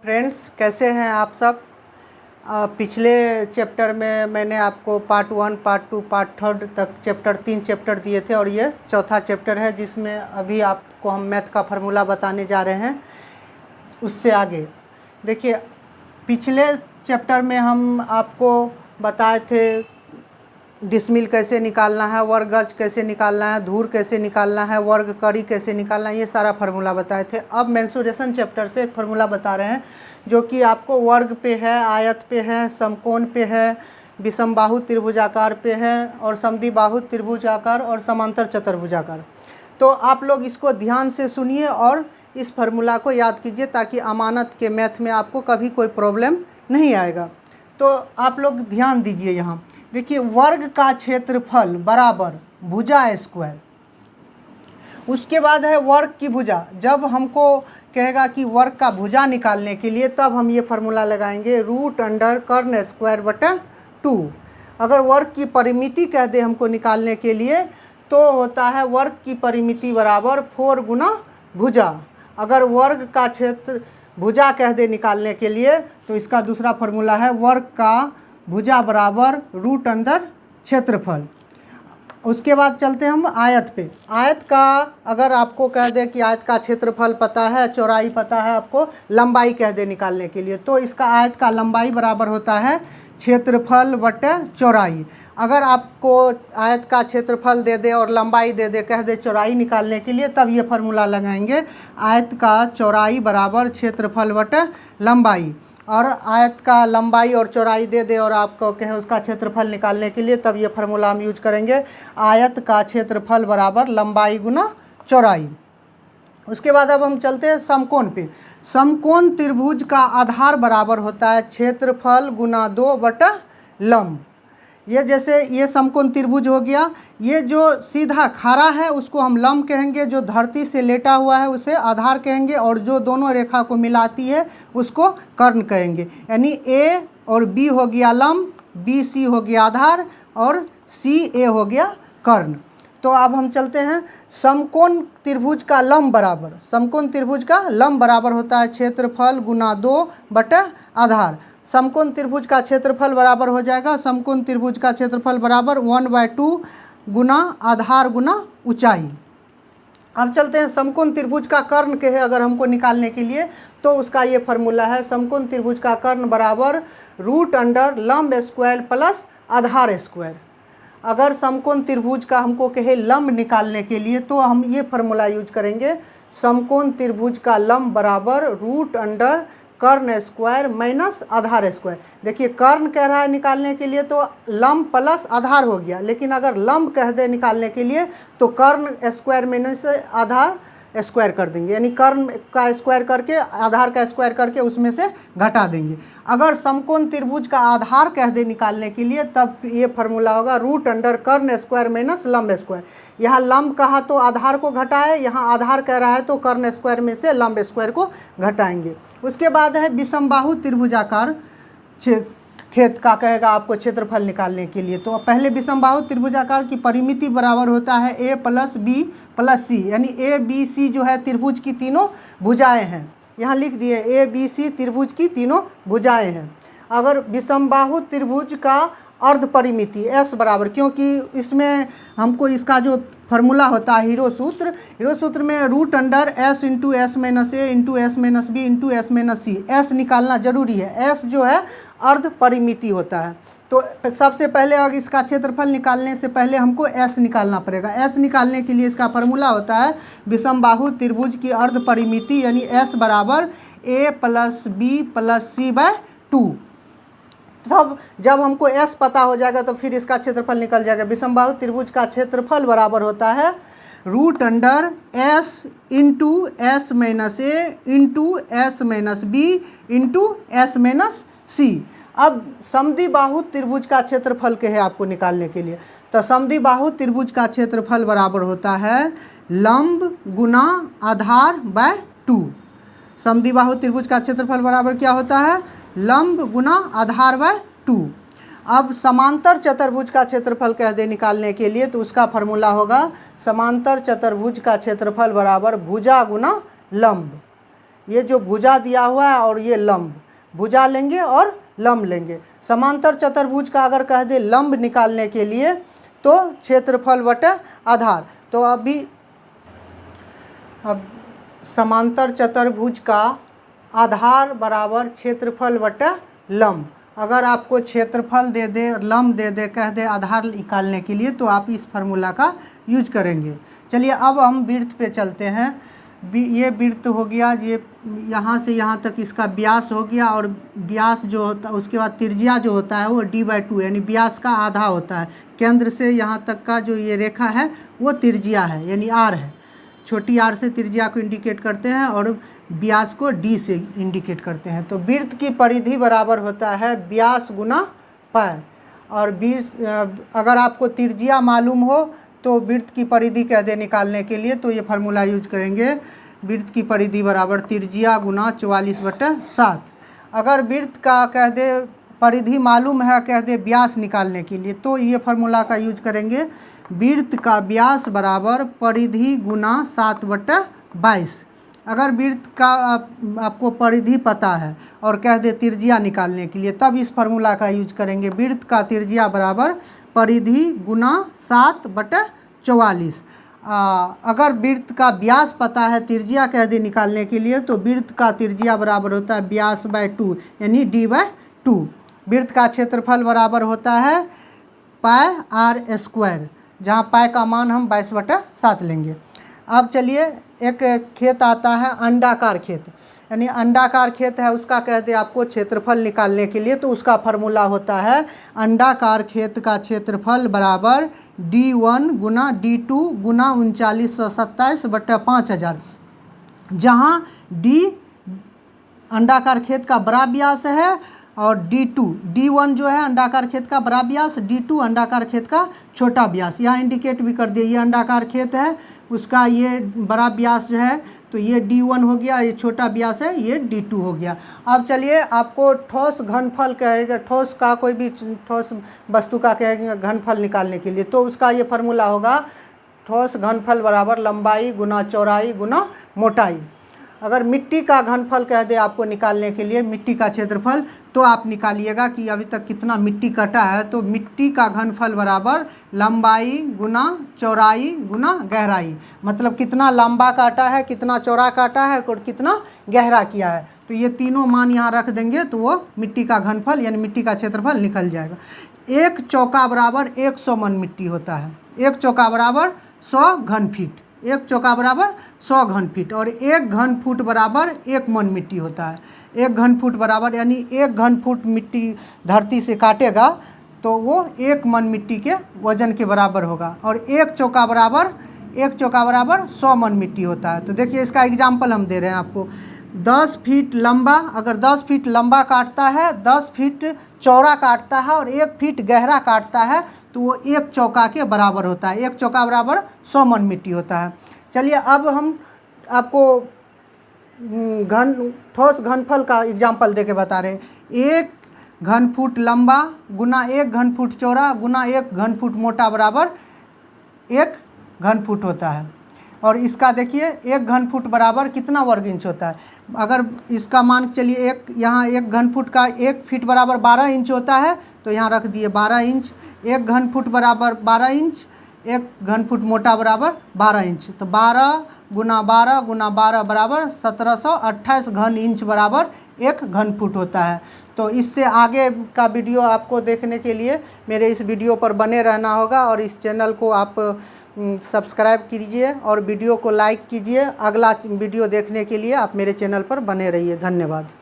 Friends, कैसे हैं आप सब। पिछले चैप्टर में मैंने आपको पार्ट 1, पार्ट 2, पार्ट 3 तक तीन चैप्टर दिए थे और ये चौथा चैप्टर है जिसमें अभी आपको हम मैथ का फार्मूला बताने जा रहे हैं। उससे आगे देखिए, पिछले चैप्टर में हम आपको बताए थे डिसमिल कैसे निकालना है, वर्ग गज कैसे निकालना है, धूर कैसे निकालना है, वर्ग कड़ी कैसे निकालना है, ये सारा फार्मूला बताए थे। अब मेंसुरेशन चैप्टर से एक फार्मूला बता रहे हैं जो कि आपको वर्ग पे है, आयत पे है, समकोण पे है, विषमबाहु त्रिभुजाकार पे है और समद्विबाहु त्रिभुजाकार और समांतर चतुर्भुजाकार। तो आप लोग इसको ध्यान से सुनिए और इस फार्मूला को याद कीजिए ताकि अमानत के मैथ में आपको कभी कोई प्रॉब्लम नहीं आएगा। तो आप लोग ध्यान दीजिए। यहाँ देखिए, वर्ग का क्षेत्रफल बराबर भुजा स्क्वायर। उसके बाद है वर्ग की भुजा। जब हमको कहेगा कि वर्ग का भुजा निकालने के लिए तब हम ये फार्मूला लगाएंगे √(कर्ण²/2। अगर वर्ग की परिमिति कह दे हमको निकालने के लिए तो होता है वर्ग की परिमिति बराबर 4 गुना भुजा। अगर वर्ग का क्षेत्र भुजा कह दे निकालने के लिए तो इसका दूसरा फार्मूला है वर्ग का भुजा बराबर √क्षेत्रफल। उसके बाद चलते हम आयत पे। आयत का अगर आपको कह दे कि आयत का क्षेत्रफल पता है, चौड़ाई पता है, आपको लंबाई कह दे निकालने के लिए तो इसका आयत का लंबाई बराबर होता है क्षेत्रफल बटे चौड़ाई। अगर आपको आयत का क्षेत्रफल दे दे और लंबाई दे दे, कह दे चौड़ाई निकालने के लिए, तब ये फार्मूला लगाएंगे आयत का चौड़ाई बराबर क्षेत्रफल बटे लंबाई। और आयत का लंबाई और चौड़ाई दे दे और आपको कहे उसका क्षेत्रफल निकालने के लिए तब ये फार्मूला हम यूज करेंगे आयत का क्षेत्रफल बराबर लंबाई गुना चौड़ाई। उसके बाद अब हम चलते हैं समकोण पे। समकोण त्रिभुज का आधार बराबर होता है क्षेत्रफल गुना 2/लंब। ये जैसे ये समकोण त्रिभुज हो गया, ये जो सीधा खड़ा है उसको हम लंब कहेंगे, जो धरती से लेटा हुआ है उसे आधार कहेंगे और जो दोनों रेखा को मिलाती है उसको कर्ण कहेंगे। यानी ए और बी हो गया लंब, बी सी हो गया आधार और सी ए हो गया कर्ण। तो अब हम चलते हैं समकोण त्रिभुज का लंब बराबर। समकोण त्रिभुज का लंब बराबर होता है क्षेत्रफल गुना 2/आधार। समकोण त्रिभुज का क्षेत्रफल बराबर हो जाएगा, समकोण त्रिभुज का क्षेत्रफल बराबर 1/2 गुना आधार गुना ऊंचाई। अब चलते हैं समकोण त्रिभुज का कर्ण के है अगर हमको निकालने के लिए तो उसका ये फार्मूला है समकोण त्रिभुज का कर्ण बराबर √लंब² प्लस आधार स्क्वायर। अगर समकोण त्रिभुज का हमको कहे लंब निकालने के लिए तो हम ये फार्मूला यूज करेंगे समकोण त्रिभुज का लंब बराबर √कर्ण² माइनस आधार स्क्वायर। देखिए, कर्ण कह रहा है निकालने के लिए तो लंब प्लस आधार हो गया, लेकिन अगर लंब कह दे निकालने के लिए तो कर्ण स्क्वायर माइनस आधार स्क्वायर कर देंगे, यानी कर्ण का स्क्वायर करके आधार का स्क्वायर करके उसमें से घटा देंगे। अगर समकोण त्रिभुज का आधार कह दे निकालने के लिए तब ये फार्मूला होगा √कर्ण² माइनस लंब स्क्वायर। यहाँ लंब कहा तो आधार को घटाए, यहाँ आधार कह रहा है तो कर्ण स्क्वायर में से लंब स्क्वायर को घटाएंगे। उसके बाद है विषमबाहु त्रिभुजाकार खेत का कहेगा आपको क्षेत्रफल निकालने के लिए। तो पहले विषमबाहु त्रिभुजाकार की परिमिति बराबर होता है a + b + c, यानी a b c जो है त्रिभुज की तीनों भुजाएं हैं। यहाँ लिख दिए a b c त्रिभुज की तीनों भुजाएं हैं। अगर विषमबाहु त्रिभुज का अर्ध परिमिति s बराबर, क्योंकि इसमें हमको इसका जो फार्मूला होता है हीरो सूत्र में √s × s - a × s - b × s - c, s निकालना जरूरी है। s जो है अर्ध परिमिति होता है। तो सबसे पहले अगर इसका क्षेत्रफल निकालने से पहले हमको s निकालना पड़ेगा। s निकालने के लिए इसका फार्मूला होता है विषमबाहु त्रिभुज की अर्ध परिमिति, यानी s बराबर a + b + c/2। तब जब हमको s पता हो जाएगा तो फिर इसका क्षेत्रफल निकल जाएगा। विषमबाहु त्रिभुज का क्षेत्रफल बराबर होता है √s × s - a × s - b × s - c। अब समद्विबाहु त्रिभुज का क्षेत्रफल के है आपको निकालने के लिए, तो समद्विबाहु त्रिभुज का क्षेत्रफल बराबर होता है लंब गुना आधार/2। समद्विबाहु त्रिभुज का क्षेत्रफल बराबर क्या होता है? लंब गुना आधार/2। अब समांतर चतुर्भुज का क्षेत्रफल कह दे निकालने के लिए तो उसका फार्मूला होगा समांतर चतुर्भुज का क्षेत्रफल बराबर भुजा गुना लंब। ये जो भुजा दिया हुआ है और ये लंब, भुजा लेंगे और लंब लेंगे। समांतर चतुर्भुज का अगर कह दे लंब निकालने के लिए तो क्षेत्रफल बटे आधार। तो अब समांतर चतुर्भुज का आधार बराबर क्षेत्रफल बटे लंब। अगर आपको क्षेत्रफल दे दे, लंब दे दे, कह दे आधार निकालने के लिए, तो आप इस फार्मूला का यूज करेंगे। चलिए अब हम वृत्त पे चलते हैं। ये वृत्त हो गया, ये यहाँ से यहाँ तक इसका व्यास हो गया, और व्यास जो होता है उसके बाद त्रिज्या जो होता है वो d/2 यानी व्यास का आधा होता है। केंद्र से यहाँ तक का जो ये रेखा है वो त्रिज्या है यानी r है। छोटी r से त्रिज्या को इंडिकेट करते हैं और व्यास को d से इंडिकेट करते हैं। तो वृत्त की परिधि बराबर होता है व्यास गुना पाई। और 20 अगर आपको त्रिज्या मालूम हो तो वृत्त की परिधि कह दे निकालने के लिए तो ये फार्मूला यूज करेंगे। वृत्त की परिधि बराबर त्रिज्या गुना 44/7। अगर वृत्त का कह दे परिधि मालूम है कह दे व्यास निकालने के लिए तो ये फार्मूला का यूज करेंगे। वृत्त का व्यास बराबर परिधि गुना 7/22। अगर वृत्त का आपको परिधि पता है और कह दे त्रिज्या निकालने के लिए तब इस फार्मूला का यूज करेंगे। वृत्त का त्रिज्या बराबर परिधि गुना 7/44। अगर वृत्त का व्यास पता है त्रिज्या कह दे निकालने के लिए तो वृत्त का त्रिज्या बराबर होता है व्यास/2 यानी d/2। वृत्त का क्षेत्रफल बराबर होता है πr², जहाँ पाई का मान हम 22/7 लेंगे। अब चलिए एक खेत आता है अंडाकार खेत, यानी अंडाकार खेत है उसका कह दे आपको क्षेत्रफल निकालने के लिए तो उसका फार्मूला होता है अंडाकार खेत का क्षेत्रफल बराबर d1 गुना d2 गुना 3927/5000, जहाँ d अंडाकार खेत का बड़ा व्यास है और d1 जो है अंडाकार खेत का बड़ा व्यास, d2 अंडाकार खेत का छोटा व्यास। यहाँ इंडिकेट भी कर दिए, ये अंडाकार खेत है उसका ये बड़ा व्यास जो है तो ये d1 हो गया, ये छोटा व्यास है ये d2 हो गया। अब चलिए आपको ठोस घनफल कहेगा, ठोस का कोई भी ठोस वस्तु का कहेगा घनफल निकालने के लिए तो उसका ये फार्मूला होगा ठोस घनफल बराबर लंबाई गुना चौड़ाई गुना मोटाई। अगर मिट्टी का घनफल कह दे आपको निकालने के लिए मिट्टी का क्षेत्रफल तो आप निकालिएगा कि अभी तक कितना मिट्टी कटा है। तो मिट्टी का घनफल बराबर लंबाई गुना चौड़ाई गुना गहराई, मतलब कितना लंबा काटा है, कितना चौड़ा काटा है और कितना गहरा किया है। तो ये तीनों मान यहाँ रख देंगे तो वो मिट्टी का घनफल यानी मिट्टी का क्षेत्रफल निकल जाएगा। एक चौका बराबर 100 मन मिट्टी होता है। एक चौका बराबर 100 घन फीट, एक चौका बराबर 100 घन फीट, और एक घन फुट बराबर 1 मन मिट्टी होता है। एक घन फुट बराबर यानी 1 घन फुट मिट्टी धरती से काटेगा तो वो 1 मन मिट्टी के वजन के बराबर होगा। और एक चौका बराबर 100 मन मिट्टी होता है। तो देखिए इसका एग्जाम्पल हम दे रहे हैं आपको। 10 फीट लंबा, अगर 10 फीट लंबा काटता है, 10 फीट चौड़ा काटता है और 1 फीट गहरा काटता है तो वो एक चौका के बराबर होता है। एक चौका बराबर 100 मन मिट्टी होता है। चलिए अब हम आपको ठोस घनफल का एग्जाम्पल दे के बता रहे हैं। 1 घन फुट लंबा गुना 1 घन फुट चौड़ा गुना 1 घन फुट मोटा बराबर 1 घन फुट होता है। और इसका देखिए 1 घन फुट बराबर कितना वर्ग इंच होता है। अगर इसका मान चलिए यहाँ 1 घन फुट का 1 फीट बराबर 12 इंच होता है तो यहाँ रख दिए 12 इंच। 1 घन फुट बराबर 12 इंच, 1 घन फुट मोटा बराबर 12 इंच। तो 12 गुना 12 बराबर 1728 घन इंच बराबर 1 घन फुट होता है। तो इससे आगे का वीडियो आपको देखने के लिए मेरे इस वीडियो पर बने रहना होगा और इस चैनल को आप सब्सक्राइब कीजिए और वीडियो को लाइक कीजिए। अगला वीडियो देखने के लिए आप मेरे चैनल पर बने रहिए। धन्यवाद।